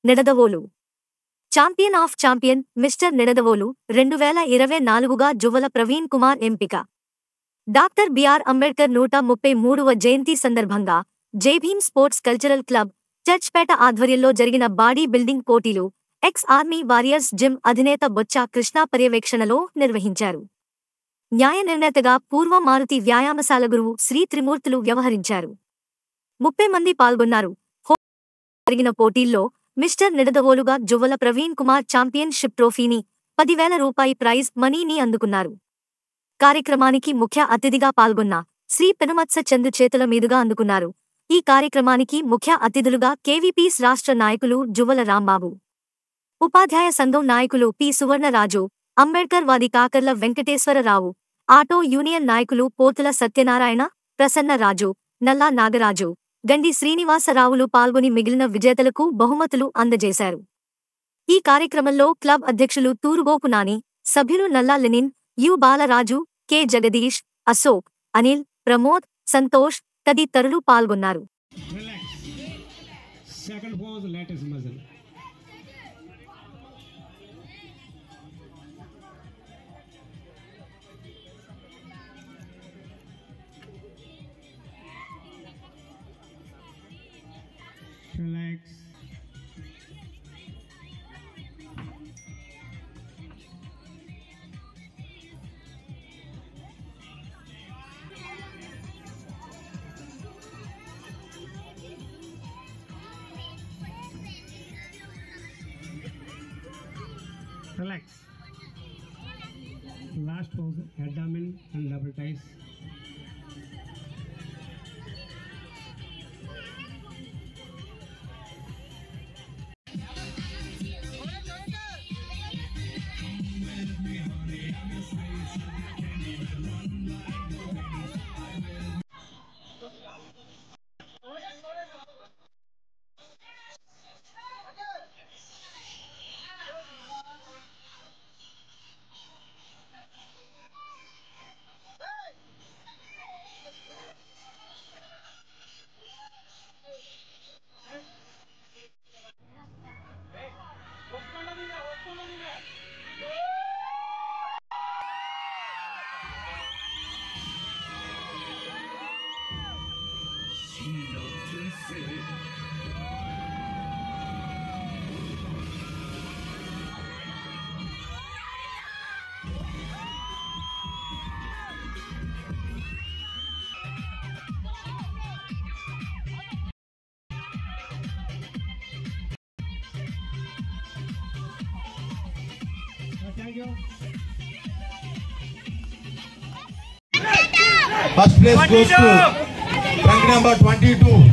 Nidadavolu champion of champion mister Nidadavolu 2024గా జువ్వల ప్రవీణ్ కుమార్ ఎంపిక. Doctor BR Ambedkar 133వ జయంతి సందర్భంగా Jai Bhim sports cultural club Churchpeta ఆధ్వర్యంలో జరిగిన బాడీ బిల్డింగ్ పోటీలు ఎక్స్ ఆర్మీ వారియర్స్ జిమ్ అధినేత బొచ్చ కృష్ణ పర్యవేక్షణలో నిర్వహించారు. న్యాయ నిర్ణేతగా పూర్వ మారుతి వ్యాయామశాల గురువు శ్రీ త్రిమూర్తులు వ్యవహరించారు. 30 మంది పాల్గొన్నారు. జరిగిన పోటీల్లో మిస్టర్ నిడదవోలుగా జువ్వల ప్రవీణ్ కుమార్ ఛాంపియన్షిప్ ట్రోఫీని, 10,000 రూపాయి ప్రైజ్ మనీని అందుకున్నారు. కార్యక్రమానికి ముఖ్య అతిథిగా పాల్గొన్న శ్రీ పెనుమత్స చందు చేతుల మీదుగా అందుకున్నారు. ఈ కార్యక్రమానికి ముఖ్య అతిథులుగా కేవీపీస్ రాష్ట్ర నాయకులు జువ్వల రాంబాబు, ఉపాధ్యాయ సంఘం నాయకులు పి సువర్ణరాజు, అంబేడ్కర్ వాది కాకర్ల వెంకటేశ్వరరావు, ఆటో యూనియన్ నాయకులు పోతుల సత్యనారాయణ, ప్రసన్న రాజు, నల్లా నాగరాజు, గండి శ్రీనివాసరావులు పాల్గొని మిగిలిన విజేతలకు బహుమతులు అందజేశారు. ఈ కార్యక్రమంలో క్లబ్ అధ్యక్షులు తూరుగోపు నాని, సభ్యులు Nalla Lenin, U Balaraju, K Jagadish, Ashok, Anil, Pramod, Santosh తదితరులు పాల్గొన్నారు. Relax. Relax. Last pose, abdomen and double ties. First place goes to rank number 22.